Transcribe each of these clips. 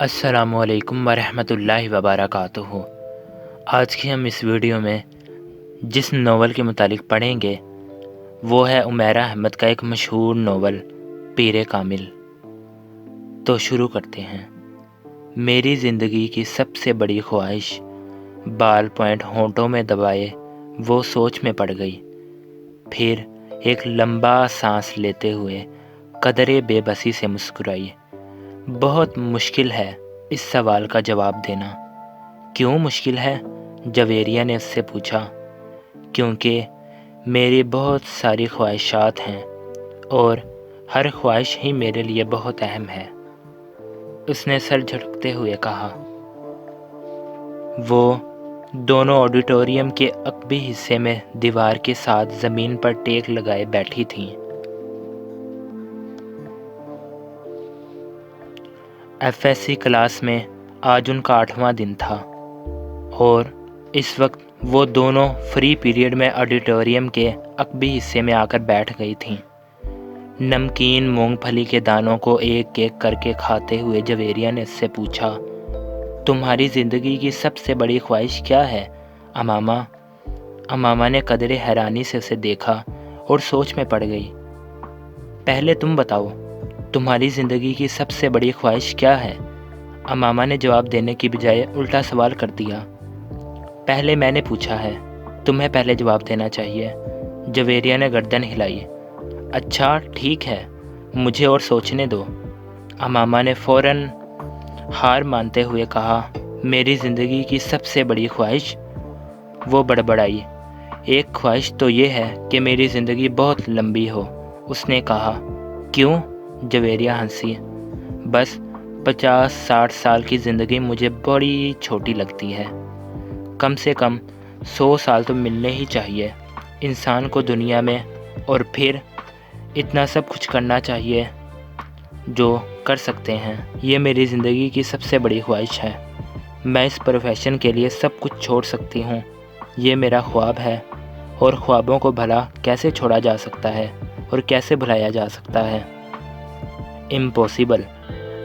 السلام علیکم ورحمۃ اللہ وبرکاتہ۔ آج کی ہم اس ویڈیو میں جس ناول کے متعلق پڑھیں گے وہ ہے عمیرہ احمد کا ایک مشہور ناول پیر کامل۔ تو شروع کرتے ہیں۔ میری زندگی کی سب سے بڑی خواہش، بال پوائنٹ ہونٹوں میں دبائے وہ سوچ میں پڑ گئی، پھر ایک لمبا سانس لیتے ہوئے قدرے بے بسی سے مسکرائی۔ بہت مشکل ہے اس سوال کا جواب دینا۔ کیوں مشکل ہے؟ جویریہ نے اس سے پوچھا۔ کیونکہ میری بہت ساری خواہشات ہیں اور ہر خواہش ہی میرے لیے بہت اہم ہے، اس نے سر جھٹکتے ہوئے کہا۔ وہ دونوں آڈیٹوریم کے عقبی حصے میں دیوار کے ساتھ زمین پر ٹیک لگائے بیٹھی تھیں۔ ایف ایس سی کلاس میں آج ان کا 8واں دن تھا اور اس وقت وہ دونوں فری پیریڈ میں آڈیٹوریم کے عقبی حصے میں آ کر بیٹھ گئی تھیں۔ نمکین مونگ پھلی کے دانوں کو ایک ایک کر کے کھاتے ہوئے جویریہ نے اس سے پوچھا، تمہاری زندگی کی سب سے بڑی خواہش کیا ہے امامہ؟ امامہ نے قدرے حیرانی سے اسے دیکھا اور سوچ میں پڑ گئی۔ پہلے تم بتاؤ، تمہاری زندگی کی سب سے بڑی خواہش کیا ہے؟ امامہ نے جواب دینے کی بجائے الٹا سوال کر دیا۔ پہلے میں نے پوچھا ہے، تمہیں پہلے جواب دینا چاہیے۔ جویریہ نے گردن ہلائی۔ اچھا ٹھیک ہے، مجھے اور سوچنے دو، امامہ نے فوراً ہار مانتے ہوئے کہا۔ میری زندگی کی سب سے بڑی خواہش، وہ بڑبڑائی۔ ایک خواہش تو یہ ہے کہ میری زندگی بہت لمبی ہو، اس نے کہا۔ کیوں؟ جویریہ ہنسی۔ بس 50-60 سال کی زندگی مجھے بڑی چھوٹی لگتی ہے۔ کم سے کم 100 سال تو ملنے ہی چاہیے انسان کو دنیا میں، اور پھر اتنا سب کچھ کرنا چاہیے جو کر سکتے ہیں۔ یہ میری زندگی کی سب سے بڑی خواہش ہے۔ میں اس پروفیشن کے لیے سب کچھ چھوڑ سکتی ہوں، یہ میرا خواب ہے، اور خوابوں کو بھلا کیسے چھوڑا جا سکتا ہے اور کیسے بھلایا جا سکتا ہے؟ امپاسبل،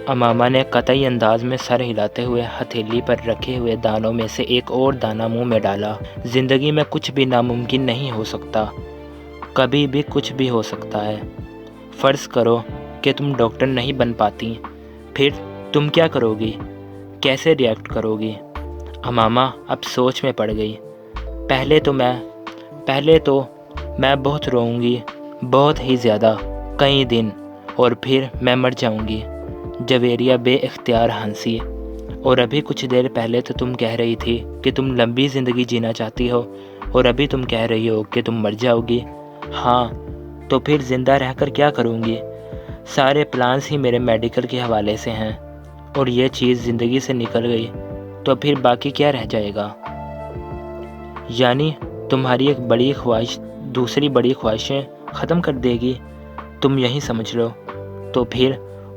امامہ نے قطعی انداز میں سر ہلاتے ہوئے ہتھیلی پر رکھے ہوئے دانوں میں سے ایک اور دانہ منہ میں ڈالا۔ زندگی میں کچھ بھی ناممکن نہیں ہو سکتا، کبھی بھی کچھ بھی ہو سکتا ہے۔ فرض کرو کہ تم ڈاکٹر نہیں بن پاتی، پھر تم کیا کرو گی؟ کیسے ریئیکٹ کرو گی؟ امامہ اب سوچ میں پڑ گئی۔ پہلے تو میں بہت روؤں گی، بہت ہی زیادہ، کئی دن، اور پھر میں مر جاؤں گی۔ جویریہ بے اختیار ہنسی۔ اور ابھی کچھ دیر پہلے تو تم کہہ رہی تھی کہ تم لمبی زندگی جینا چاہتی ہو، اور ابھی تم کہہ رہی ہو کہ تم مر جاؤ گی۔ ہاں، تو پھر زندہ رہ کر کیا کروں گی؟ سارے پلانس ہی میرے میڈیکل کے حوالے سے ہیں، اور یہ چیز زندگی سے نکل گئی تو پھر باقی کیا رہ جائے گا؟ یعنی تمہاری ایک بڑی خواہش دوسری بڑی خواہشیں ختم کر دے گی؟ تم یہی سمجھ لو۔ تو پھر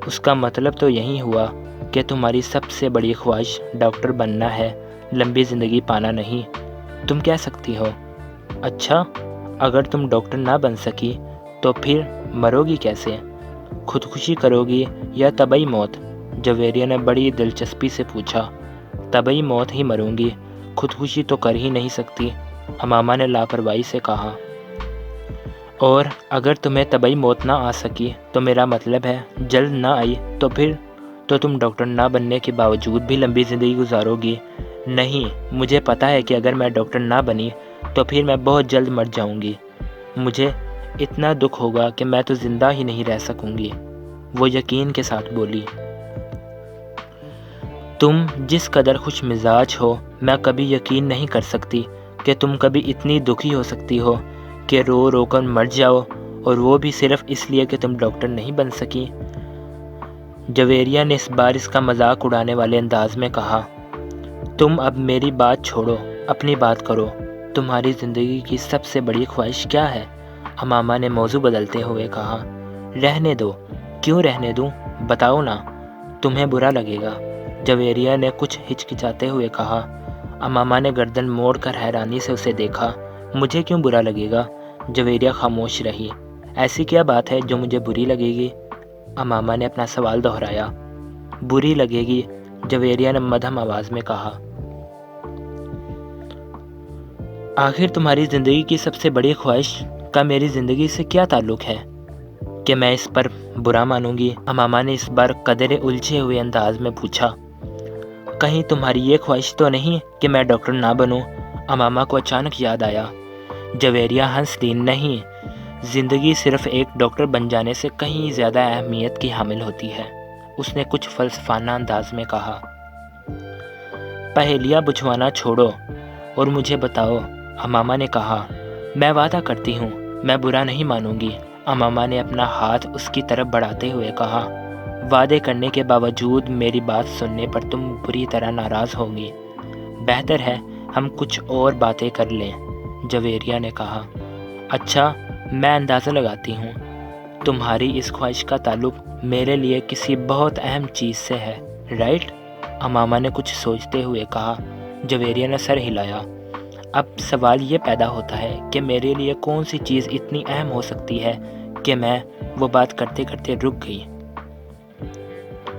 اس کا مطلب تو یہی ہوا کہ تمہاری سب سے بڑی خواہش ڈاکٹر بننا ہے، لمبی زندگی پانا نہیں۔ تم کہہ سکتی ہو، اچھا اگر تم ڈاکٹر نہ بن سکی تو پھر مرو گی کیسے؟ خودکشی کرو گی یا طبعی موت؟ جویریہ نے بڑی دلچسپی سے پوچھا۔ طبعی موت ہی مروں گی، خودکشی تو کر ہی نہیں سکتی، امامہ نے لاپرواہی سے کہا۔ اور اگر تمہیں طبعی موت نہ آ سکی تو میرا مطلب ہے جلد نہ آئی تو پھر تو تم ڈاکٹر نہ بننے کے باوجود بھی لمبی زندگی گزارو گی۔ نہیں، مجھے پتہ ہے کہ اگر میں ڈاکٹر نہ بنی تو پھر میں بہت جلد مر جاؤں گی، مجھے اتنا دکھ ہوگا کہ میں تو زندہ ہی نہیں رہ سکوں گی، وہ یقین کے ساتھ بولی۔ تم جس قدر خوش مزاج ہو، میں کبھی یقین نہیں کر سکتی کہ تم کبھی اتنی دکھی ہو سکتی ہو کہ رو رو کر مر جاؤ، اور وہ بھی صرف اس لیے کہ تم ڈاکٹر نہیں بن سکی۔ جویریہ نے اس بار اس کا مذاق اڑانے والے انداز میں کہا۔ تم اب میری بات چھوڑو، اپنی بات کرو۔ تمہاری زندگی کی سب سے بڑی خواہش کیا ہے؟ امامہ نے موضوع بدلتے ہوئے کہا۔ رہنے دو۔ کیوں رہنے دوں؟ بتاؤ نا، تمہیں برا لگے گا، جویریہ نے کچھ ہچکچاتے ہوئے کہا۔ امامہ نے گردن موڑ کر حیرانی سے اسے دیکھا۔ مجھے کیوں برا لگے گا؟ جویریہ خاموش رہی۔ ایسی کیا بات ہے جو مجھے بری لگے گی؟ امامہ نے اپنا سوال دہرایا۔ بری لگے گی جویریہ نے مدھم آواز میں کہا۔ آخر تمہاری زندگی کی سب سے بڑی خواہش کا میری زندگی سے کیا تعلق ہے کہ میں اس پر برا مانوں گی؟ امامہ نے اس بار قدرے الجھے ہوئے انداز میں پوچھا۔ کہیں تمہاری یہ خواہش تو نہیں کہ میں ڈاکٹر نہ بنوں؟ امامہ کو اچانک یاد آیا۔ جویریہ ہنس دی۔ نہیں، زندگی صرف ایک ڈاکٹر بن جانے سے کہیں زیادہ اہمیت کی حامل ہوتی ہے، اس نے کچھ فلسفانہ انداز میں کہا۔ پہیلیاں بجھوانا چھوڑو اور مجھے بتاؤ، امامہ نے کہا۔ میں وعدہ کرتی ہوں میں برا نہیں مانوں گی، امامہ نے اپنا ہاتھ اس کی طرف بڑھاتے ہوئے کہا۔ وعدے کرنے کے باوجود میری بات سننے پر تم بری طرح ناراض ہوگی۔ بہتر ہے ہم کچھ اور باتیں کر لیں، جویریہ نے کہا۔ اچھا، میں اندازہ لگاتی ہوں تمہاری اس خواہش کا تعلق میرے لیے کسی بہت اہم چیز سے ہے، رائٹ؟ امامہ نے کچھ سوچتے ہوئے کہا۔ جویریہ نے سر ہلایا۔ اب سوال یہ پیدا ہوتا ہے کہ میرے لیے کون سی چیز اتنی اہم ہو سکتی ہے کہ میں وہ بات کرتے کرتے رک گئی۔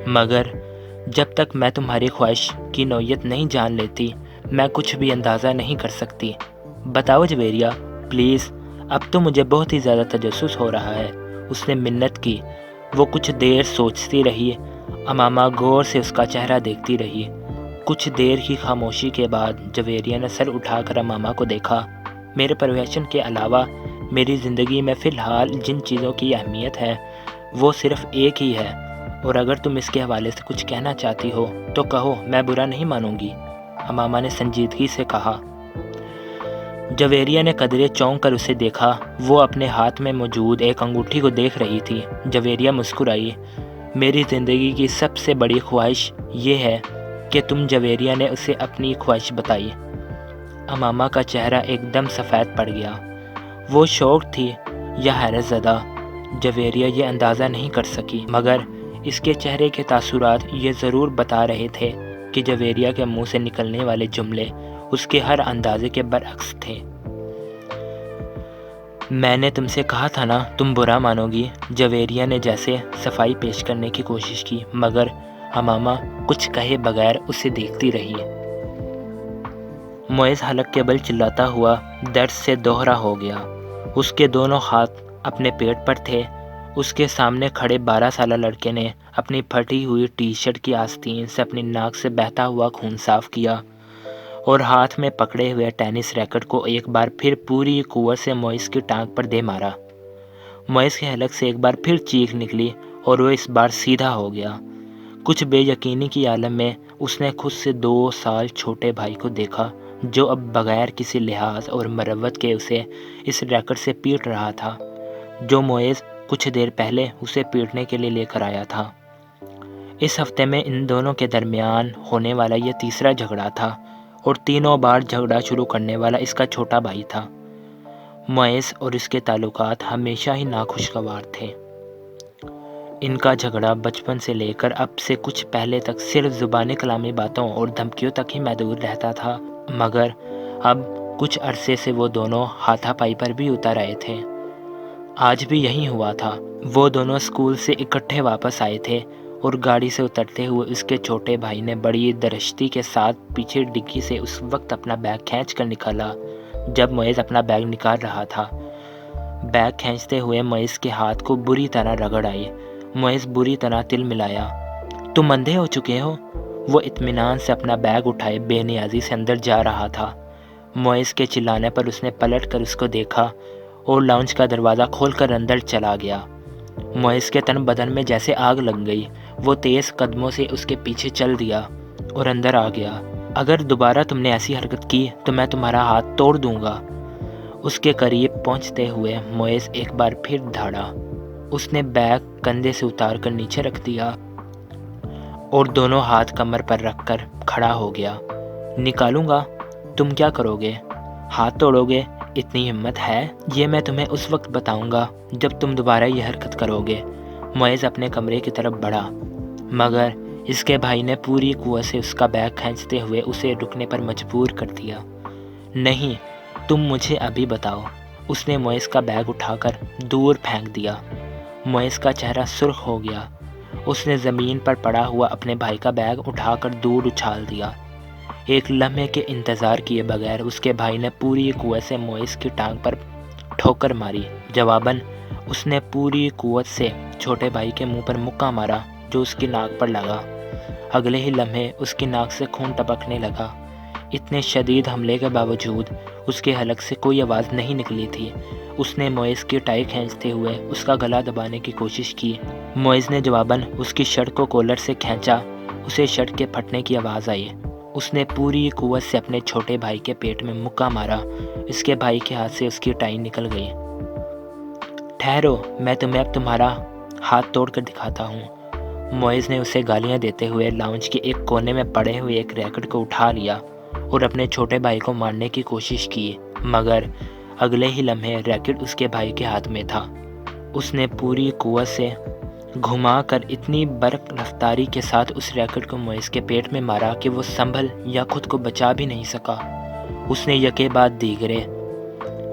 مگر جب تک میں تمہاری خواہش کی نوعیت نہیں جان لیتی میں کچھ بھی اندازہ نہیں کر سکتی۔ بتاؤ جویریہ، پلیز، اب تو مجھے بہت ہی زیادہ تجسس ہو رہا ہے، اس نے منت کی۔ وہ کچھ دیر سوچتی رہی۔ امامہ غور سے اس کا چہرہ دیکھتی رہی۔ کچھ دیر کی خاموشی کے بعد جویریہ نے سر اٹھا کر امامہ کو دیکھا۔ میرے پروفیشن کے علاوہ میری زندگی میں فی الحال جن چیزوں کی اہمیت ہے وہ صرف ایک ہی ہے، اور اگر تم اس کے حوالے سے کچھ کہنا چاہتی ہو تو کہو، میں برا نہیں مانوں گی، امامہ نے سنجیدگی سے کہا۔ جویریہ نے قدرے چونک کر اسے دیکھا۔ وہ اپنے ہاتھ میں موجود ایک انگوٹھی کو دیکھ رہی تھی۔ جویریہ مسکرائی۔ میری زندگی کی سب سے بڑی خواہش یہ ہے کہ تم، جویریہ نے اسے اپنی خواہش بتائی۔ امامہ کا چہرہ ایک دم سفید پڑ گیا۔ وہ شوق تھی یا حیرت زدہ، جویریہ یہ اندازہ نہیں کر سکی، مگر اس کے چہرے کے تاثرات یہ ضرور بتا رہے تھے کہ جویریہ کے منہ سے نکلنے والے جملے اس کے ہر اندازے کے برعکس تھے۔ میں نے تم سے کہا تھا نا تم برا مانو گی، جویریہ نے جیسے صفائی پیش کرنے کی کوشش کی، مگر امامہ کچھ کہے بغیر اسے دیکھتی رہی۔ معز حلق کے بل چلاتا ہوا درد سے دوہرا ہو گیا۔ اس کے دونوں ہاتھ اپنے پیٹ پر تھے۔ اس کے سامنے کھڑے 12 سالہ لڑکے نے اپنی پھٹی ہوئی ٹی شرٹ کی آستین سے اپنی ناک سے بہتا ہوا خون صاف کیا اور ہاتھ میں پکڑے ہوئے ٹینس ریکٹ کو ایک بار پھر پوری قوت سے معز کی ٹانگ پر دے مارا۔ معز کے حلق سے ایک بار پھر چیخ نکلی اور وہ اس بار سیدھا ہو گیا۔ کچھ بے یقینی کی عالم میں اس نے خود سے 2 سال چھوٹے بھائی کو دیکھا جو اب بغیر کسی لحاظ اور مروت کے اسے اس ریکٹ سے پیٹ رہا تھا جو معز کچھ دیر پہلے اسے پیٹنے کے لیے لے کر آیا تھا۔ اس ہفتے میں ان دونوں کے درمیان ہونے والا یہ تیسرا جھگڑا تھا اور تینوں بار جھگڑا شروع کرنے والا اس کا چھوٹا بھائی تھا۔ معز اور اس کے تعلقات ہمیشہ ہی ناخوشگوار تھے۔ ان کا جھگڑا بچپن سے لے کر اب سے کچھ پہلے تک صرف زبانی کلامی باتوں اور دھمکیوں تک ہی محدود رہتا تھا، مگر اب کچھ عرصے سے وہ دونوں ہاتھا پائی پر بھی اتر آئے تھے۔ آج بھی یہی ہوا تھا۔ وہ دونوں اسکول سے اکٹھے واپس آئے تھے اور گاڑی سے اترتے ہوئے اس کے چھوٹے بھائی نے بڑی درشتی کے ساتھ پیچھے ڈگی سے اس وقت اپنا بیگ کھینچ کر نکالا جب معز اپنا بیگ نکال رہا تھا۔ بیگ کھینچتے ہوئے معز کے ہاتھ کو بری طرح رگڑ آئی۔ معز بری طرح تل ملایا۔ تم اندھے ہو چکے ہو؟ وہ اطمینان سے اپنا بیگ اٹھائے بے نیازی سے اندر جا رہا تھا۔ معز کے چلانے پر اس نے پلٹ کر اس کو دیکھا اور لاؤنج کا دروازہ کھول کر اندر چلا گیا۔ معز کے تن بدن میں جیسے آگ لگ گئی۔ وہ تیز قدموں سے اس کے پیچھے چل دیا اور اندر آ گیا۔ اگر دوبارہ تم نے ایسی حرکت کی تو میں تمہارا ہاتھ توڑ دوں گا۔ اس کے قریب پہنچتے ہوئے معز ایک بار پھر دھاڑا۔ اس نے بیگ کندھے سے اتار کر نیچے رکھ دیا اور دونوں ہاتھ کمر پر رکھ کر کھڑا ہو گیا۔ نکالوں گا؟ تم کیا کرو گے؟ ہاتھ توڑو گے؟ اتنی ہمت ہے؟ یہ میں تمہیں اس وقت بتاؤں گا جب تم دوبارہ یہ حرکت کرو گے۔ معز اپنے کمرے کی طرف بڑھا، مگر اس کے بھائی نے پوری قوت سے اس کا بیگ کھینچتے ہوئے اسے رکنے پر مجبور کر دیا۔ نہیں، تم مجھے ابھی بتاؤ۔ اس نے معز کا بیگ اٹھا کر دور پھینک دیا۔ معز کا چہرہ سرخ ہو گیا اس نے زمین پر پڑا ہوا اپنے بھائی کا بیگ اٹھا کر دور اچھال دیا۔ ایک لمحے کے انتظار کیے بغیر اس کے بھائی نے پوری قوت سے موئز کی ٹانگ پر ٹھوکر ماری۔ جواباً اس نے پوری قوت سے چھوٹے بھائی کے منہ پر مکہ مارا جو اس کی ناک پر لگا۔ اگلے ہی لمحے اس کی ناک سے خون ٹپکنے لگا۔ اتنے شدید حملے کے باوجود اس کے حلق سے کوئی آواز نہیں نکلی تھی۔ اس نے موئز کی ٹائی کھینچتے ہوئے اس کا گلا دبانے کی کوشش کی۔ موئز نے جواباً اس کی شرٹ کو کولر سے کھینچا۔ اسے شرٹ کے پھٹنے کی آواز آئی۔ اس نے پوری قوت سے اپنے چھوٹے بھائی کے پیٹ میں مکہ مارا۔ اس کے بھائی کے ہاتھ سے اس کی ٹائی نکل گئی۔ ٹھہرو، میں تمہیں اب تمہارا ہاتھ توڑ کر دکھاتا ہوں۔ موئز نے اسے گالیاں دیتے ہوئے لاؤنج کے ایک کونے میں پڑے ہوئے ایک ریکٹ کو اٹھا لیا اور اپنے چھوٹے بھائی کو مارنے کی کوشش کی، مگر اگلے ہی لمحے ریکٹ اس کے بھائی کے ہاتھ میں تھا۔ اس نے پوری قوت سے گھما کر اتنی برق رفتاری کے ساتھ اس ریکٹ کو موئز کے پیٹ میں مارا کہ وہ سنبھل یا خود کو بچا بھی نہیں سکا۔ اس نے یکے بعد دیگرے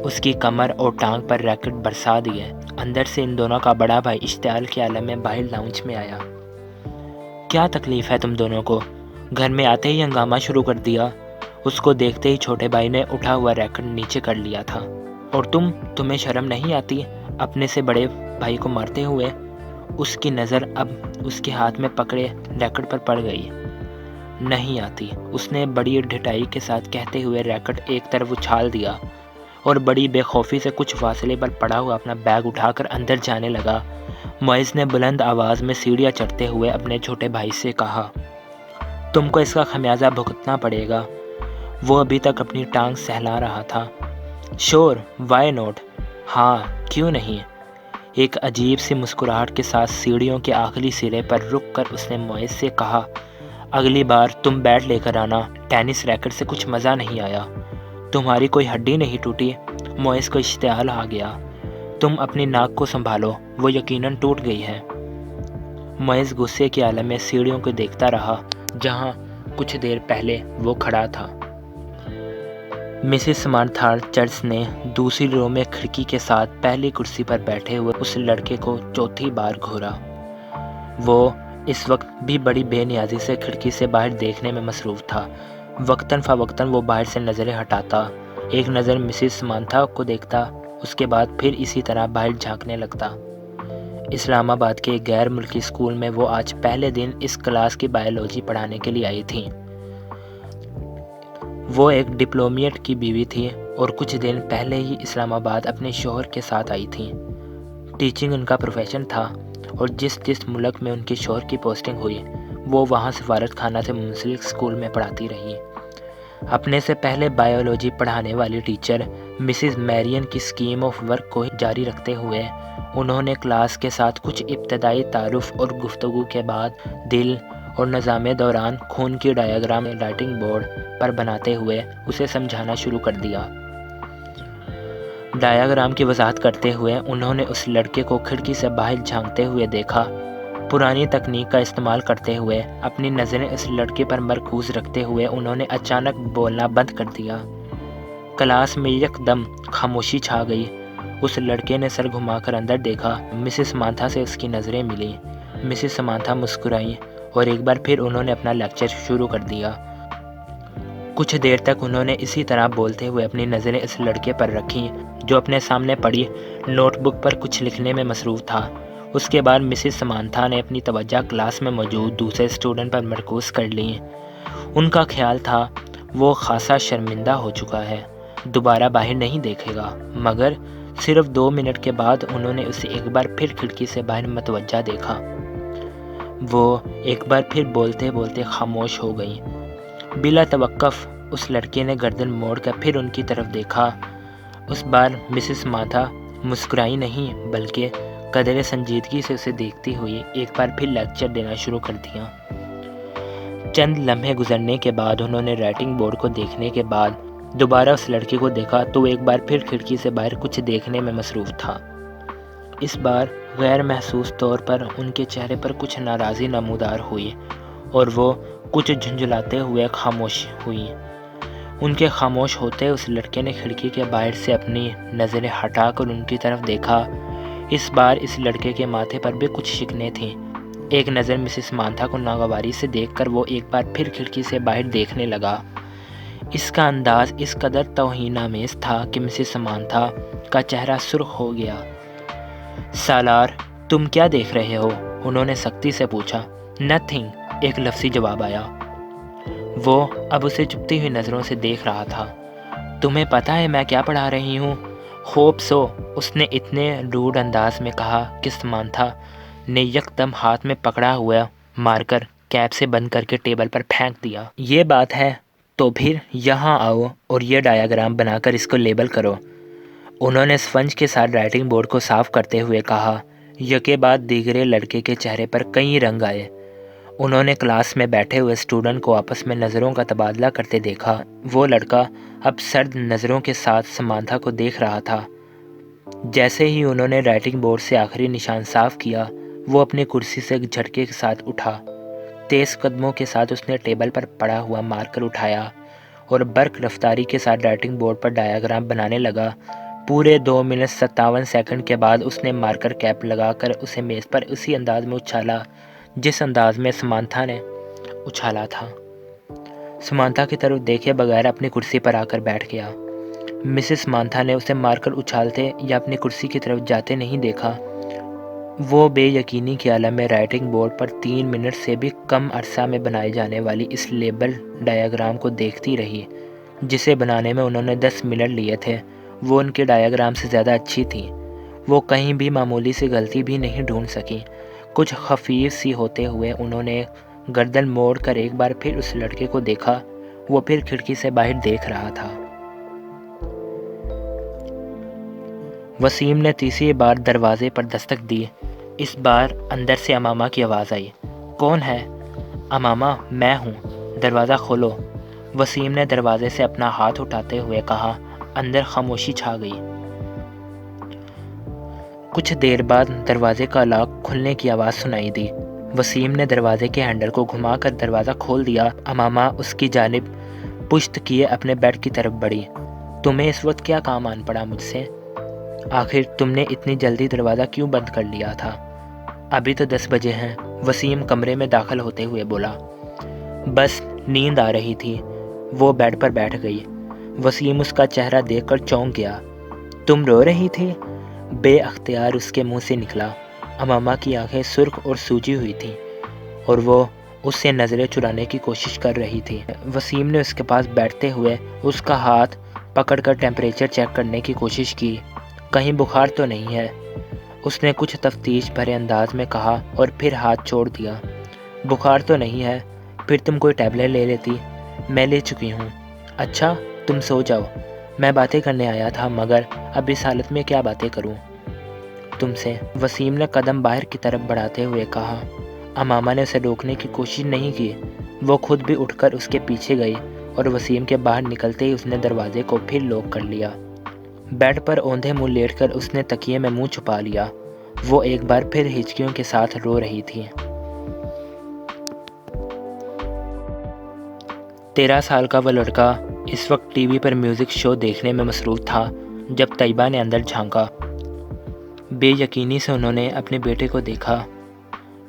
اس کی کمر اور ٹانگ پر ریکٹ برسا دیے۔ اندر سے ان دونوں کا بڑا بھائی اشتعال کے عالم میں باہر لاؤنج میں آیا۔ کیا تکلیف ہے تم دونوں کو؟ گھر میں آتے ہی ہنگامہ شروع کر دیا۔ اس کو دیکھتے ہی چھوٹے بھائی نے اٹھا ہوا ریکٹ نیچے کر لیا تھا۔ اور تمہیں شرم نہیں آتی اپنے سے بڑے بھائی کو مارتے ہوئے؟ اس کی نظر اب اس کے ہاتھ میں پکڑے ریکٹ پر پڑ گئی۔ نہیں آتی، اس نے بڑی ڈھٹائی کے ساتھ کہتے ہوئے ریکٹ ایک طرف اچھال دیا اور بڑی بے خوفی سے کچھ فاصلے پر پڑا ہوا اپنا بیگ اٹھا کر اندر جانے لگا۔ موئز نے بلند آواز میں سیڑھیاں چڑھتے ہوئے اپنے چھوٹے بھائی سے کہا، تم کو اس کا خمیازہ بھگتنا پڑے گا۔ وہ ابھی تک اپنی ٹانگ سہلا رہا تھا۔ شور، وائی نوٹ؟ ہاں، کیوں نہیں؟ ایک عجیب سی مسکراہٹ کے ساتھ سیڑھیوں کے آخری سرے پر رک کر اس نے موئز سے کہا، اگلی بار تم بیٹ لے کر آنا، ٹینس ریکٹ سے کچھ مزہ نہیں آیا۔ تمہاری کوئی ہڈی نہیں ٹوٹی؟ موئز کو اشتعال آ گیا۔ تم اپنی ناک کو سنبھالو، وہ یقیناً ٹوٹ گئی ہے۔ موئز غصے کے عالم میں سیڑھیوں کو دیکھتا رہا جہاں کچھ دیر پہلے وہ کھڑا تھا۔ مسز سمانتھا چرچ نے دوسری رو میں کھڑکی کے ساتھ پہلی کرسی پر بیٹھے ہوئے اس لڑکے کو چوتھی بار گھورا۔ وہ اس وقت بھی بڑی بے نیازی سے کھڑکی سے باہر دیکھنے میں مصروف تھا۔ وقتاً فوقتاً وہ باہر سے نظریں ہٹاتا، ایک نظر مسز سمانتھا کو دیکھتا، اس کے بعد پھر اسی طرح باہر جھانکنے لگتا۔ اسلام آباد کے ایک غیر ملکی اسکول میں وہ آج پہلے دن اس کلاس کی بائیولوجی پڑھانے کے لیے آئی تھیں۔ وہ ایک ڈپلومیٹ کی بیوی تھی اور کچھ دن پہلے ہی اسلام آباد اپنے شوہر کے ساتھ آئی تھیں۔ ٹیچنگ ان کا پروفیشن تھا اور جس ملک میں ان کے شوہر کی پوسٹنگ ہوئی وہ وہاں سفارت خانہ سے منسلک اسکول میں پڑھاتی رہی۔ اپنے سے پہلے بائیولوجی پڑھانے والی ٹیچر مسز میرین کی اسکیم آف ورک کو جاری رکھتے ہوئے انہوں نے کلاس کے ساتھ کچھ ابتدائی تعارف اور گفتگو کے بعد دل اور نظام دوران خون کی ڈایاگرام رائٹنگ بورڈ پر بناتے ہوئے اسے سمجھانا شروع کر دیا۔ ڈایاگرام کی وضاحت کرتے ہوئے انہوں نے اس لڑکے کو کھڑکی سے باہر جھانکتے ہوئے دیکھا۔ پرانی تکنیک کا استعمال کرتے ہوئے اپنی نظریں اس لڑکے پر مرکوز رکھتے ہوئے انہوں نے اچانک بولنا بند کر دیا۔ کلاس میں یکدم خاموشی چھا گئی۔ اس لڑکے نے سر گھما کر اندر دیکھا۔ مسز سمانتھا سے اس کی نظریں ملیں۔ مسز سمانتھا مسکرائیں اور ایک بار پھر انہوں نے اپنا لیکچر شروع کر دیا۔ کچھ دیر تک انہوں نے اسی طرح بولتے ہوئے اپنی نظریں اس لڑکے پر رکھیں جو اپنے سامنے پڑی نوٹ بک پر کچھ لکھنے میں مصروف تھا۔ اس کے بعد مسز سمانتھا نے اپنی توجہ کلاس میں موجود دوسرے اسٹوڈنٹ پر مرکوز کر لی۔ ان کا خیال تھا وہ خاصا شرمندہ ہو چکا ہے، دوبارہ باہر نہیں دیکھے گا، مگر صرف 2 منٹ کے بعد انہوں نے اسے ایک بار پھر کھڑکی سے باہر متوجہ دیکھا۔ وہ ایک بار پھر بولتے بولتے خاموش ہو گئیں۔ بلا توقف اس لڑکے نے گردن موڑ کر پھر ان کی طرف دیکھا۔ اس بار مسز سمانتھا مسکرائی نہیں بلکہ قدر سنجیدگی سے اسے دیکھتی ہوئی ایک بار پھر لیکچر دینا شروع کر دیا۔ چند لمحے گزرنے کے بعد انہوں نے رائٹنگ بورڈ کو دیکھنے کے بعد دوبارہ اس لڑکے کو دیکھا تو وہ ایک بار پھر کھڑکی سے باہر کچھ دیکھنے میں مصروف تھا۔ اس بار غیر محسوس طور پر ان کے چہرے پر کچھ ناراضی نمودار ہوئی اور وہ کچھ جھنجھلاتے ہوئے خاموش ہوئی۔ ان کے خاموش ہوتے اس لڑکے نے کھڑکی کے باہر سے اپنی نظریں ہٹا کر ان کی طرف دیکھا۔ اس بار اس لڑکے کے ماتھے پر بھی کچھ شکنیں تھیں۔ ایک نظر مسز سمانتھا کو ناگواری سے دیکھ کر وہ ایک بار پھر کھڑکی سے باہر دیکھنے لگا۔ اس کا انداز اس قدر توہین آمیز تھا کہ مسز سمانتھا کا چہرہ سرخ ہو گیا۔ سالار، تم کیا دیکھ رہے ہو؟ انہوں نے سختی سے پوچھا۔ نتھنگ، ایک لفظی جواب آیا۔ وہ اب اسے چپتی ہوئی نظروں سے دیکھ رہا تھا۔ تمہیں پتہ ہے میں کیا پڑھا رہی ہوں؟ ہوپ سو، اس نے اتنے روڈ انداز میں کہا کہ سمانتھا نے یکدم ہاتھ میں پکڑا ہوا مارکر کیپ سے بند کر کے ٹیبل پر پھینک دیا۔ یہ بات ہے تو پھر یہاں آؤ اور یہ ڈایاگرام بنا کر اس کو لیبل کرو۔ انہوں نے اسفنج کے ساتھ رائٹنگ بورڈ کو صاف کرتے ہوئے کہا۔ یکے بعد دیگرے لڑکے کے چہرے پر کئی رنگ آئے۔ انہوں نے کلاس میں بیٹھے ہوئے اسٹوڈنٹ کو آپس میں نظروں کا تبادلہ کرتے دیکھا۔ وہ لڑکا اب سرد نظروں کے ساتھ سمانتھا کو دیکھ رہا تھا۔ جیسے ہی انہوں نے رائٹنگ بورڈ سے آخری نشان صاف کیا، وہ اپنی کرسی سے جھٹکے کے ساتھ اٹھا۔ تیز قدموں کے ساتھ اس نے ٹیبل پر پڑا ہوا مارکر اٹھایا اور برق رفتاری کے ساتھ رائٹنگ بورڈ پر ڈایاگرام بنانے لگا۔ پورے 2 منٹ 57 سیکنڈ کے بعد اس نے مارکر کیپ لگا کر اسے میز پر اسی انداز میں اچھالا جس انداز میں سمانتھا نے اچھالا تھا۔ سمانتھا کی طرف دیکھے بغیر اپنی کرسی پر آ کر بیٹھ گیا۔ مسز سمانتھا نے اسے مارکر اچھالتے یا اپنی کرسی کی طرف جاتے نہیں دیکھا۔ وہ بے یقینی کے عالم میں رائٹنگ بورڈ پر 3 منٹ سے بھی کم عرصہ میں بنائے جانے والی اس لیبل ڈایاگرام کو دیکھتی رہی جسے بنانے میں انہوں نے 10 منٹ لیے تھے۔ وہ ان کے ڈایاگرام سے زیادہ اچھی تھی۔ وہ کہیں بھی معمولی سی غلطی بھی نہیں ڈھونڈ سکی۔ کچھ خفیف سی ہوتے ہوئے انہوں نے گردن موڑ کر ایک بار پھر اس لڑکے کو دیکھا۔ وہ پھر کھڑکی سے باہر دیکھ رہا تھا۔ وسیم نے تیسری بار دروازے پر دستک دی۔ اس بار اندر سے امامہ کی آواز آئی۔ کون ہے؟ امامہ، میں ہوں، دروازہ کھولو، وسیم نے دروازے سے اپنا ہاتھ اٹھاتے ہوئے کہا۔ اندر خاموشی چھا گئی۔ کچھ دیر بعد دروازے کا لاک کھلنے کی آواز سنائی دی۔ وسیم نے دروازے کے ہینڈل کو گھما کر دروازہ کھول دیا۔ امامہ اس کی جانب پشت کیے اپنے بیڈ کی طرف بڑھی۔ تمہیں اس وقت کیا کام آن پڑا مجھ سے؟ آخر تم نے اتنی جلدی دروازہ کیوں بند کر لیا تھا؟ ابھی تو 10 بجے ہیں، وسیم کمرے میں داخل ہوتے ہوئے بولا۔ بس نیند آ رہی تھی، وہ بیڈ پر بیٹھ گئی۔ وسیم اس کا چہرہ دیکھ کر چونک گیا۔ تم رو رہی تھی؟ بے اختیار اس کے منہ سے نکلا۔ امامہ کی آنکھیں سرخ اور سوجی ہوئی تھیں اور وہ اس سے نظریں چرانے کی کوشش کر رہی تھی۔ وسیم نے اس کے پاس بیٹھتے ہوئے اس کا ہاتھ پکڑ کر ٹیمپریچر چیک کرنے کی کوشش کی۔ کہیں بخار تو نہیں ہے؟ اس نے کچھ تفتیش بھرے انداز میں کہا اور پھر ہاتھ چھوڑ دیا۔ بخار تو نہیں ہے؟ پھر تم کوئی ٹیبلٹ لے لیتی۔ میں لے چکی ہوں۔ اچھا، تم سو جاؤ، میں باتیں کرنے آیا تھا مگر اب اس حالت میں کیا باتیں کروں تم سے؟ وسیم نے قدم باہر کی طرف بڑھاتے ہوئے کہا۔ امامہ نے اسے روکنے کی کوشش نہیں کی۔ وہ خود بھی اٹھ کر اس کے پیچھے گئی اور وسیم کے باہر نکلتے ہی اس نے دروازے کو پھر لاک کر لیا۔ بیڈ پر اوندھے منہ لیٹ کر اس نے تکیے میں منہ چھپا لیا۔ وہ ایک بار پھر ہچکیوں کے ساتھ رو رہی تھی۔ 13 سال کا وہ لڑکا اس وقت ٹی وی پر میوزک شو دیکھنے میں مصروف تھا جب طیبہ نے اندر جھانکا۔ بے یقینی سے انہوں نے اپنے بیٹے کو دیکھا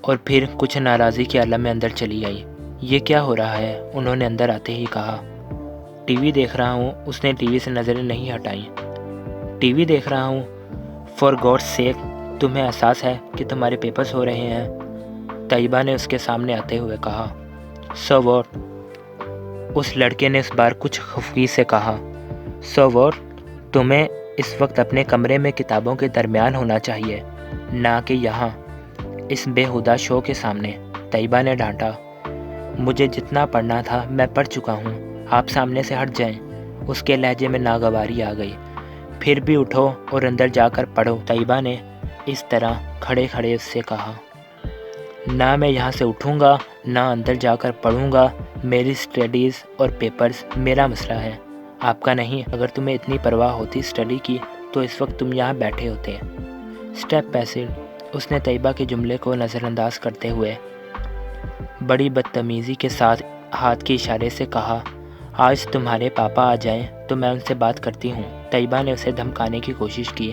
اور پھر کچھ ناراضی کے عالم میں اندر چلی آئی۔ یہ کیا ہو رہا ہے؟ انہوں نے اندر آتے ہی کہا۔ ٹی وی دیکھ رہا ہوں، اس نے ٹی وی سے نظریں نہیں ہٹائیں۔ ٹی وی دیکھ رہا ہوں؟ فار گاڈ سیک، تمہیں احساس ہے کہ تمہارے پیپرز ہو رہے ہیں؟ طیبہ نے اس کے سامنے آتے ہوئے کہا۔ So what? اس لڑکے نے اس بار کچھ خفگی سے کہا۔ So what? تمہیں اس وقت اپنے کمرے میں کتابوں کے درمیان ہونا چاہیے، نہ کہ یہاں اس بے ہودہ شو کے سامنے، طیبہ نے ڈانٹا۔ مجھے جتنا پڑھنا تھا میں پڑھ چکا ہوں، آپ سامنے سے ہٹ جائیں۔ اس کے لہجے میں ناگواری آ گئی۔ پھر بھی اٹھو اور اندر جا کر پڑھو، طیبہ نے اس طرح کھڑے کھڑے اس سے کہا۔ نہ میں یہاں سے اٹھوں گا، نہ اندر جا کر پڑھوں گا۔ میری اسٹڈیز اور پیپرز میرا مسئلہ ہے، آپ کا نہیں۔ اگر تمہیں اتنی پرواہ ہوتی اسٹڈی کی تو اس وقت تم یہاں بیٹھے ہوتے۔ اسٹیپ پیسڈ، اس نے طیبہ کے جملے کو نظر انداز کرتے ہوئے بڑی بدتمیزی کے ساتھ ہاتھ کے اشارے سے کہا۔ آج تمہارے پاپا آ جائیں تو میں ان سے بات کرتی ہوں۔ طیبہ نے اسے دھمکانے کی کوشش کی۔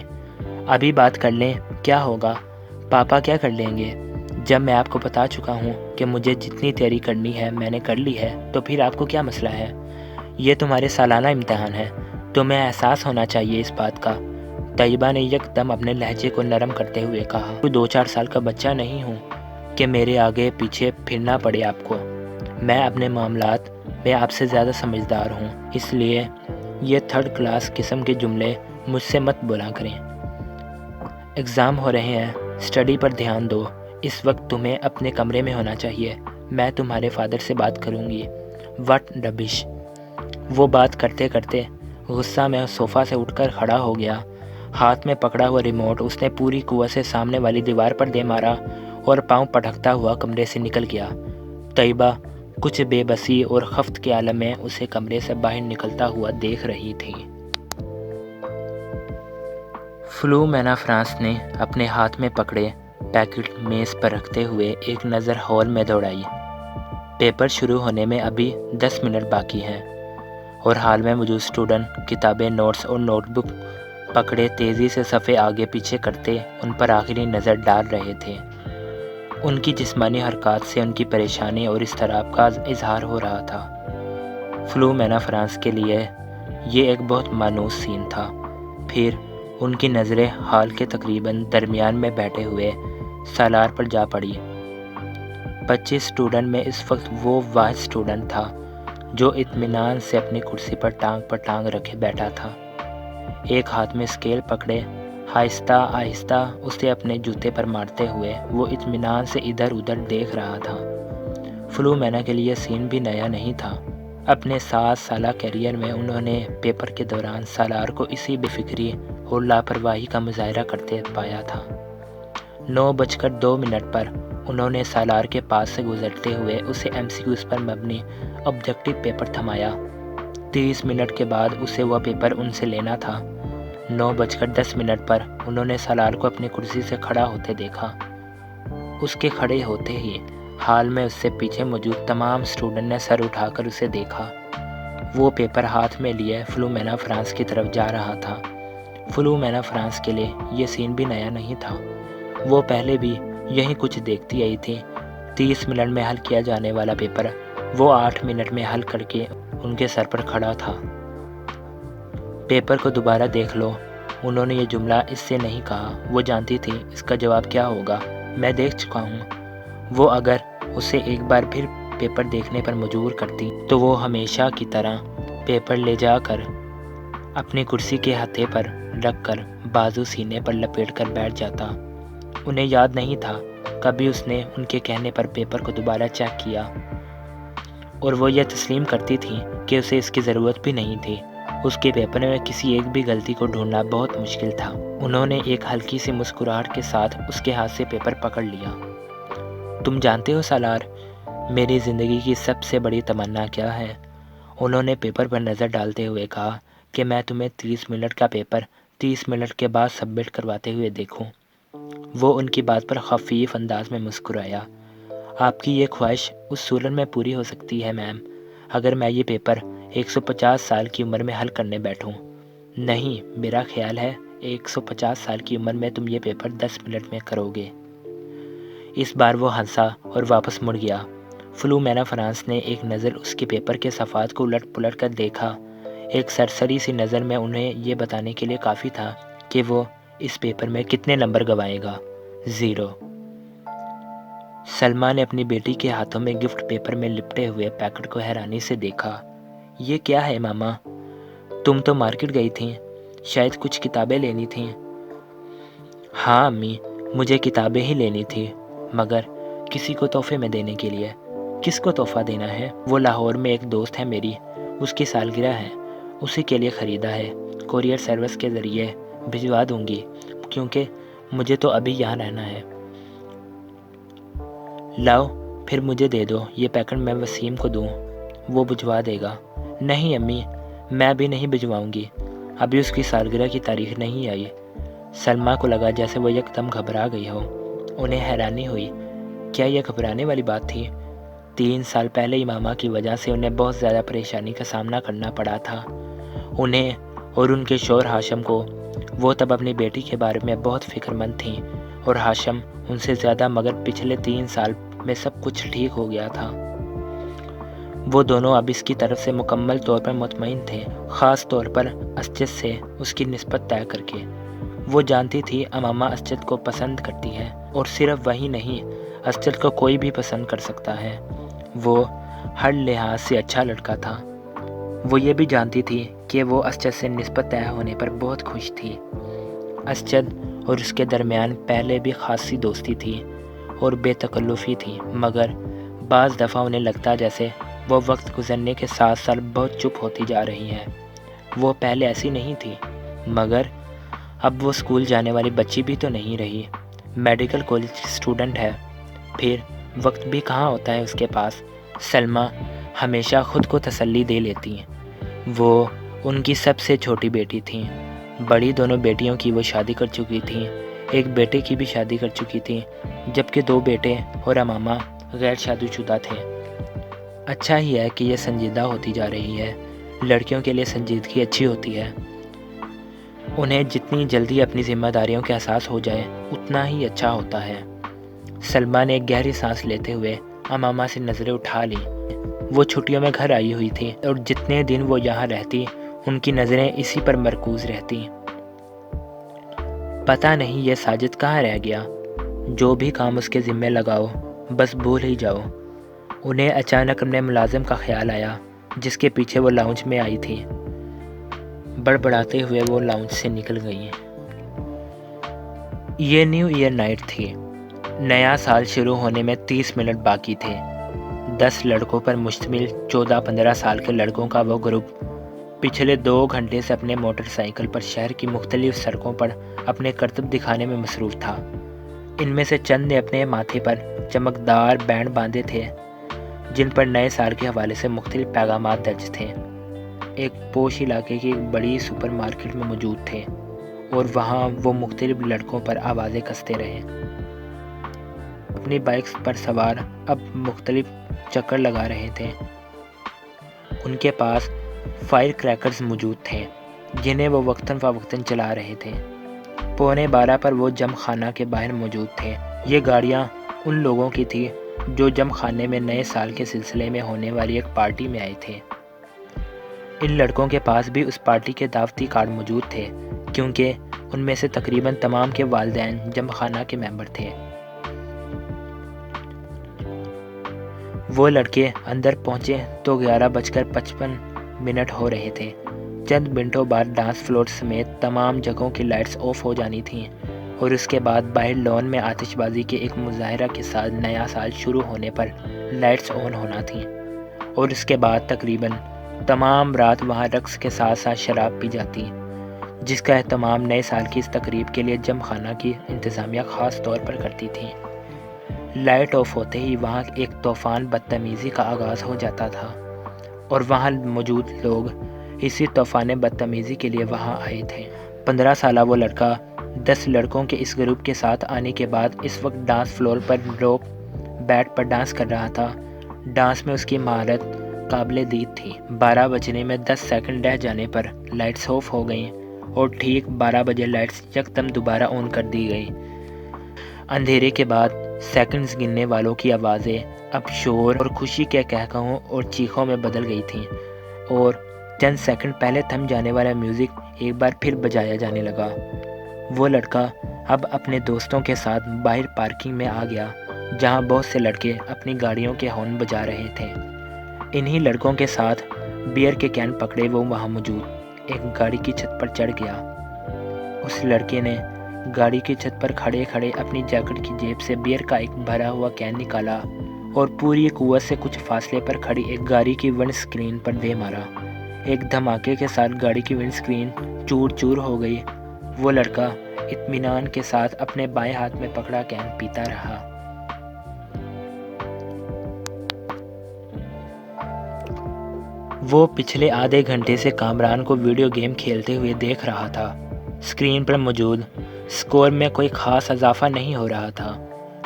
ابھی بات کر لیں، کیا ہوگا؟ پاپا کیا کر لیں گے؟ جب میں آپ کو بتا چکا ہوں کہ مجھے جتنی تیاری کرنی ہے میں نے کر لی ہے تو پھر آپ کو کیا مسئلہ ہے؟ یہ تمہارے سالانہ امتحان ہے، تمہیں احساس ہونا چاہیے اس بات کا۔ طیبہ نے یک دم اپنے لہجے کو نرم کرتے ہوئے کہا، کوئی 2-4 سال کا بچہ نہیں ہوں کہ میرے آگے پیچھے پھرنا پڑے آپ کو۔ میں اپنے معاملات میں آپ سے زیادہ سمجھدار ہوں، اس لیے یہ 3rd کلاس قسم کے جملے مجھ سے مت بولا کریں۔ ایگزام ہو رہے ہیں، اسٹڈی پر دھیان دو۔ اس وقت تمہیں اپنے کمرے میں ہونا چاہیے، میں تمہارے فادر سے بات کروں گی۔ وٹ ربش! وہ بات کرتے کرتے غصہ میں صوفہ سے اٹھ کر کھڑا ہو گیا۔ ہاتھ میں پکڑا ہوا ریموٹ اس نے پوری قوت سے سامنے والی دیوار پر دے مارا اور پاؤں پٹکتا ہوا کمرے سے نکل گیا۔ طیبہ کچھ بے بسی اور خفت کے عالم میں اسے کمرے سے باہر نکلتا ہوا دیکھ رہی تھی۔ فلومینافرانس نے اپنے ہاتھ میں پکڑے پیکٹ میز پر رکھتے ہوئے ایک نظر ہال میں دوڑائی۔ پیپر شروع ہونے میں ابھی 10 منٹ باقی ہیں اور ہال میں موجود اسٹوڈنٹ کتابیں، نوٹس اور نوٹ بک پکڑے تیزی سے صفحے آگے پیچھے کرتے ان پر آخری نظر ڈال رہے تھے۔ ان کی جسمانی حرکات سے ان کی پریشانی اور اضطراب کا اظہار ہو رہا تھا۔ فلومینافرانس کے لیے یہ ایک بہت مانوس سین تھا۔ پھر ان کی نظریں ہال کے تقریباً درمیان میں بیٹھے ہوئے سالار پر جا پڑی۔ 25 اسٹوڈنٹ میں اس وقت وہ واحد اسٹوڈنٹ تھا جو اطمینان سے اپنی کرسی پر ٹانگ رکھے بیٹھا تھا۔ ایک ہاتھ میں اسکیل پکڑے آہستہ آہستہ اسے اپنے جوتے پر مارتے ہوئے وہ اطمینان سے ادھر ادھر دیکھ رہا تھا۔ فلومینا کے لیے سین بھی نیا نہیں تھا۔ اپنے 7 سالہ کیریئر میں انہوں نے پیپر کے دوران سالار کو اسی بے فکری اور لاپرواہی کا مظاہرہ کرتے پایا تھا۔ 9:02 پر انہوں نے سالار کے پاس سے گزرتے ہوئے اسے MCQs پر مبنی آبجیکٹیو پیپر تھمایا۔ 30 منٹ کے بعد اسے وہ پیپر ان سے لینا تھا۔ 9:10 پر انہوں نے سالار کو اپنی کرسی سے کھڑا ہوتے دیکھا۔ اس کے کھڑے ہوتے ہی ہال میں اس سے پیچھے موجود تمام اسٹوڈنٹ نے سر اٹھا کر اسے دیکھا۔ وہ پیپر ہاتھ میں لیے فلومینافرانس کی طرف جا رہا تھا۔ فلومینافرانس کے لیے یہ سین بھی نیا نہیں تھا۔ وہ پہلے بھی یہی کچھ دیکھتی آئی تھی۔ 30 منٹ میں حل کیا جانے والا پیپر وہ 8 منٹ میں حل کر کے ان کے سر پر کھڑا تھا۔ پیپر کو دوبارہ دیکھ لو، انہوں نے یہ جملہ اس سے نہیں کہا۔ وہ جانتی تھی اس کا جواب کیا ہوگا۔ میں دیکھ چکا ہوں۔ وہ اگر اسے ایک بار پھر پیپر دیکھنے پر مجبور کرتی تو وہ ہمیشہ کی طرح پیپر لے جا کر اپنی کرسی کے ہتھے پر رکھ کر بازو سینے پر لپیٹ کر بیٹھ جاتا۔ انہیں یاد نہیں تھا کبھی اس نے ان کے کہنے پر پیپر کو دوبارہ چیک کیا، اور وہ یہ تسلیم کرتی تھی کہ اسے اس کی ضرورت بھی نہیں تھی۔ اس کے پیپر میں کسی ایک بھی غلطی کو ڈھونڈنا بہت مشکل تھا۔ انہوں نے ایک ہلکی سی مسکراہٹ کے ساتھ اس کے ہاتھ سے پیپر پکڑ لیا۔ تم جانتے ہو سالار، میری زندگی کی سب سے بڑی تمنا کیا ہے؟ انہوں نے پیپر پر نظر ڈالتے ہوئے کہا کہ میں تمہیں 30 منٹ کا پیپر 30 منٹ کے بعد سبمٹ کرواتے ہوئے دیکھوں۔ وہ ان کی بات پر خفیف انداز میں مسکرایا۔ آپ کی یہ خواہش اس صورت میں پوری ہو سکتی ہے میم، اگر میں یہ پیپر 150 سال کی عمر میں حل کرنے بیٹھوں۔ نہیں، میرا خیال ہے 150 سال کی عمر میں تم یہ پیپر 10 منٹ میں کرو گے۔ اس بار وہ ہنسا اور واپس مڑ گیا۔ فلومینافرانس نے ایک نظر اس کے پیپر کے صفحات کو الٹ پلٹ کر دیکھا۔ ایک سرسری سی نظر میں انہیں یہ بتانے کے لیے کافی تھا کہ وہ اس پیپر میں کتنے نمبر گنوائے گا۔ 0۔ سلمہ نے اپنی بیٹی کے ہاتھوں میں گفٹ پیپر میں لپٹے ہوئے پیکٹ کو حیرانی سے دیکھا۔ یہ کیا ہے ماما؟ تم تو مارکیٹ گئی تھیں، شاید کچھ کتابیں لینی تھیں۔ ہاں امی، مجھے کتابیں ہی لینی تھی، مگر کسی کو تحفے میں دینے کے لیے۔ کس کو تحفہ دینا ہے؟ وہ لاہور میں ایک دوست ہے میری، اس کی سالگرہ ہے، اسی کے لیے خریدا ہے۔ کوریئر سروس کے ذریعے بھجوا دوں گی کیونکہ مجھے تو ابھی یہاں رہنا ہے۔ لاؤ پھر مجھے دے دو، یہ پیکٹ میں وسیم کو دوں، وہ بھجوا دے گا۔ نہیں امی، میں ابھی نہیں بھجواؤں گی، ابھی اس کی سالگرہ کی تاریخ نہیں آئی۔ سلمہ کو لگا جیسے وہ یکدم گھبرا گئی ہو۔ انہیں حیرانی ہوئی، کیا یہ گھبرانے والی بات تھی؟ 3 سال پہلے امامہ کی وجہ سے انہیں بہت زیادہ پریشانی کا سامنا کرنا پڑا تھا۔ انہیں اور ان کے شوہر ہاشم کو، وہ تب اپنی بیٹی کے بارے میں بہت فکر مند تھیں۔ اور ہاشم ان سے زیادہ، مگر پچھلے 3 سال میں سب کچھ ٹھیک ہو گیا تھا۔ وہ دونوں اب اس کی طرف سے مکمل طور پر مطمئن تھے، خاص طور پر اسجد سے اس کی نسبت طے کر کے۔ وہ جانتی تھی امامہ اسجد کو پسند کرتی ہے، اور صرف وہی نہیں، اسجد کو کوئی بھی پسند کر سکتا ہے۔ وہ ہر لحاظ سے اچھا لڑکا تھا۔ وہ یہ بھی جانتی تھی کہ وہ اسجد سے نسبت طے ہونے پر بہت خوش تھی۔ اسجد اور اس کے درمیان پہلے بھی خاصی دوستی تھی اور بے تکلفی تھی، مگر بعض دفعہ انہیں لگتا جیسے وہ وقت گزرنے کے ساتھ ساتھ بہت چپ ہوتی جا رہی ہیں۔ وہ پہلے ایسی نہیں تھی، مگر اب وہ اسکول جانے والی بچی بھی تو نہیں رہی، میڈیکل کالج کی اسٹوڈنٹ ہے، پھر وقت بھی کہاں ہوتا ہے اس کے پاس۔ سلمیٰ ہمیشہ خود کو تسلی دے لیتی ہیں۔ وہ ان کی سب سے چھوٹی بیٹی تھیں۔ بڑی دونوں بیٹیوں کی وہ شادی کر چکی تھیں، ایک بیٹے کی بھی شادی کر چکی تھیں، جبکہ 2 بیٹے اور امامہ غیر شادی شدہ تھے۔ اچھا ہی ہے کہ یہ سنجیدہ ہوتی جا رہی ہے، لڑکیوں کے لیے سنجیدگی اچھی ہوتی ہے۔ انہیں جتنی جلدی اپنی ذمہ داریوں کا احساس ہو جائے اتنا ہی اچھا ہوتا ہے۔ سلمیٰ نے ایک گہری سانس لیتے ہوئے امامہ سے نظریں اٹھا لیں۔ وہ چھٹیوں میں گھر آئی ہوئی تھی اور جتنے دن وہ یہاں رہتی ان کی نظریں اسی پر مرکوز رہتی۔ پتہ نہیں یہ ساجد کہاں رہ گیا، جو بھی کام اس کے ذمہ لگاؤ بس بھول ہی جاؤ۔ انہیں اچانک اپنے ملازم کا خیال آیا جس کے پیچھے وہ لاؤنج میں آئی تھی۔ بڑبڑاتے ہوئے وہ لاؤنج سے نکل گئی۔ یہ نیو ایئر نائٹ تھی۔ نیا سال شروع ہونے میں 30 منٹ باقی تھے۔ 10 لڑکوں پر مشتمل 14-15 سال کے لڑکوں کا وہ گروپ پچھلے 2 گھنٹے سے اپنے موٹر سائیکل پر شہر کی مختلف سڑکوں پر اپنے کرتب دکھانے میں مصروف تھا۔ ان میں سے چند نے اپنے ماتھے پر چمکدار بینڈ باندھے تھے جن پر نئے سال کے حوالے سے مختلف پیغامات درج تھے۔ ایک پوش علاقے کی ایک بڑی سپر مارکیٹ میں موجود تھے اور وہاں وہ مختلف لڑکوں پر آوازیں کستے رہے۔ اپنی بائکس پر سوار اب مختلف چکر لگا رہے تھے۔ ان کے پاس فائر کریکرز موجود تھے جنہیں وہ وقتاً فوقتاً چلا رہے تھے۔ 11:15 پر وہ جم خانہ کے باہر موجود تھے۔ یہ گاڑیاں ان لوگوں کی تھی جو جم خانے میں نئے سال کے سلسلے میں ہونے والی ایک پارٹی میں آئے تھے۔ ان لڑکوں کے پاس بھی اس پارٹی کے دعوتی کارڈ موجود تھے کیونکہ ان میں سے تقریباً تمام کے والدین جم خانہ کے ممبر تھے۔ وہ لڑکے اندر پہنچے تو 11:55 ہو رہے تھے۔ چند منٹوں بعد ڈانس فلور سمیت تمام جگہوں کی لائٹس آف ہو جانی تھیں اور اس کے بعد باہر لان میں آتش بازی کے ایک مظاہرہ کے ساتھ نیا سال شروع ہونے پر لائٹس آن ہونا تھیں، اور اس کے بعد تقریباً تمام رات وہاں رقص کے ساتھ ساتھ شراب پی جاتی، جس کا اہتمام نئے سال کی اس تقریب کے لیے جم خانہ کی انتظامیہ خاص طور پر کرتی تھی۔ لائٹ آف ہوتے ہی وہاں ایک طوفان بدتمیزی کا آغاز ہو جاتا تھا اور وہاں موجود لوگ اسی طوفان بدتمیزی کے لیے وہاں آئے تھے۔ 15 سالہ وہ لڑکا 10 لڑکوں کے اس گروپ کے ساتھ آنے کے بعد اس وقت ڈانس فلور پر روک بیٹ پر ڈانس کر رہا تھا۔ ڈانس میں اس کی مہارت قابل دید تھی۔ 12 بجنے میں 10 سیکنڈ رہ جانے پر لائٹس آف ہو گئیں اور ٹھیک 12 بجے لائٹس یکدم دوبارہ آن کر دی گئی۔ اندھیرے کے بعد سیکنڈز گننے والوں کی آوازیں اب شور اور خوشی کے قہقہوں اور چیخوں میں بدل گئی تھیں، اور چند سیکنڈ پہلے تھم جانے والا میوزک ایک بار پھر بجایا جانے لگا۔ وہ لڑکا اب اپنے دوستوں کے ساتھ باہر پارکنگ میں آ گیا جہاں بہت سے لڑکے اپنی گاڑیوں کے ہارن بجا رہے تھے۔ انہی لڑکوں کے ساتھ بیئر کے کین پکڑے وہ وہاں موجود ایک گاڑی کی چھت پر چڑھ گیا۔ اس لڑکے نے گاڑی کی چھت پر کھڑے کھڑے اپنی جیکٹ کی جیب سے بیئر کا ایک بھرا ہوا کین نکالا اور پوری قوت سے کچھ فاصلے پر کھڑی ایک گاڑی کی ونڈ سکرین پر دے مارا۔ ایک دھماکے کے ساتھ گاڑی کی ونڈ سکرین چور چور ہو گئی۔ وہ لڑکا اطمینان کے ساتھ اپنے بائیں ہاتھ میں پکڑا کین پیتا رہا۔ وہ پچھلے آدھے گھنٹے سے کامران کو ویڈیو گیم کھیلتے ہوئے دیکھ رہا تھا۔ اسکرین پر موجود اسکور میں کوئی خاص اضافہ نہیں ہو رہا تھا۔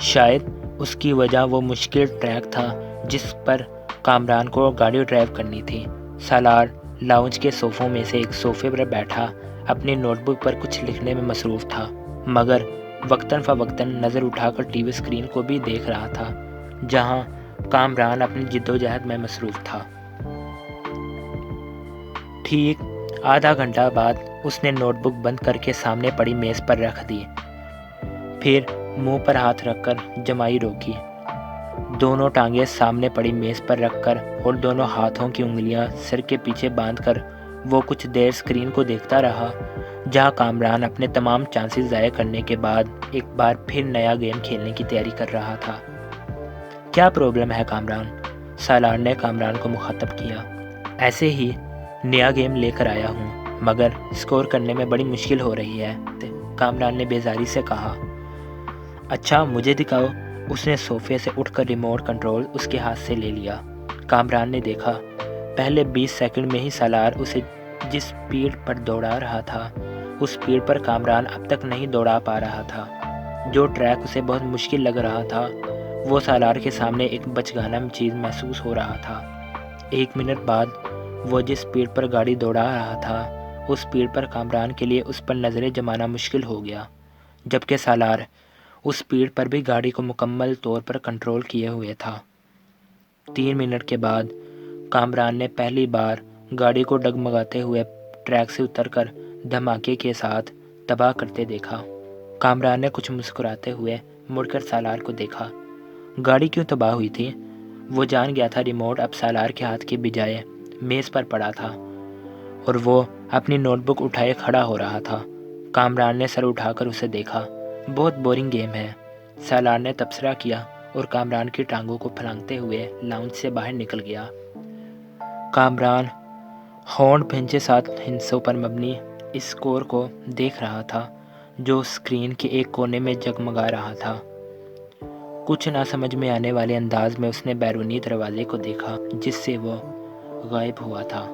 شاید اس کی وجہ وہ مشکل ٹریک تھا جس پر کامران کو گاڑی ڈرائیو کرنی تھی۔ سالار لاؤنج کے صوفوں میں سے ایک صوفے پر بیٹھا اپنی نوٹ بک پر کچھ لکھنے میں مصروف تھا، مگر وقتاً فوقتاً نظر اٹھا کر ٹی وی اسکرین کو بھی دیکھ رہا تھا جہاں کامران اپنی جدوجہد میں مصروف تھا۔ ٹھیک آدھا گھنٹہ بعد اس نے نوٹ بک بند کر کے سامنے پڑی میز پر رکھ دی، پھر منہ پر ہاتھ رکھ کر جمائی روکی، دونوں ٹانگیں سامنے پڑی میز پر رکھ کر اور دونوں ہاتھوں کی انگلیاں سر کے پیچھے باندھ کر وہ کچھ دیر اسکرین کو دیکھتا رہا، جہاں کامران اپنے تمام چانسز ضائع کرنے کے بعد ایک بار پھر نیا گیم کھیلنے کی تیاری کر رہا تھا۔ کیا پرابلم ہے کامران؟ سالار نے کامران کو مخاطب کیا۔ ایسے ہی نیا گیم لے کر آیا ہوں، مگر اسکور کرنے میں بڑی مشکل ہو رہی ہے، کامران نے بیزاری سے کہا۔ اچھا مجھے دکھاؤ۔ اس نے صوفے سے اٹھ کر ریموٹ کنٹرول اس کے ہاتھ سے لے لیا۔ کامران نے دیکھا پہلے 20 سیکنڈ میں ہی سالار اسے جس سپیڈ پر دوڑا رہا تھا اس سپیڈ پر کامران اب تک نہیں دوڑا پا رہا تھا۔ جو ٹریک اسے بہت مشکل لگ رہا تھا وہ سالار کے سامنے ایک بچگانہ چیز محسوس ہو رہا تھا۔ 1 منٹ بعد وہ جس سپیڈ پر گاڑی دوڑا رہا تھا اس سپیڈ پر کامران کے لیے اس پر نظریں جمانا مشکل ہو گیا، جبکہ سالار اس سپیڈ پر بھی گاڑی کو مکمل طور پر کنٹرول کیے ہوئے تھا۔ 3 منٹ کے بعد کامران نے پہلی بار گاڑی کو ڈگمگاتے ہوئے ٹریک سے اتر کر دھماکے کے ساتھ تباہ کرتے دیکھا۔ کامران نے کچھ مسکراتے ہوئے مڑ کر سالار کو دیکھا۔ گاڑی کیوں تباہ ہوئی تھی؟ وہ جان گیا تھا ریموٹ اب سالار کے ہاتھ کے بجائے میز پر پڑا تھا اور وہ اپنی نوٹ بک اٹھائے کھڑا ہو رہا تھا۔ کامران نے سر اٹھا کر اسے دیکھا۔ بہت بورنگ گیم ہے، سالار نے تبصرہ کیا اور کامران کی ٹانگوں کو پھلانگتے ہوئے لاؤنج سے باہر نکل گیا۔ کامران ہونٹ بھنجے 7 ہندسوں پر مبنی اس اسکور کو دیکھ رہا تھا جو اسکرین کے ایک کونے میں جگمگا رہا تھا۔ کچھ نہ سمجھ میں آنے والے انداز میں اس نے بیرونی دروازے کو دیکھا جس سے وہ غائب ہوا تھا۔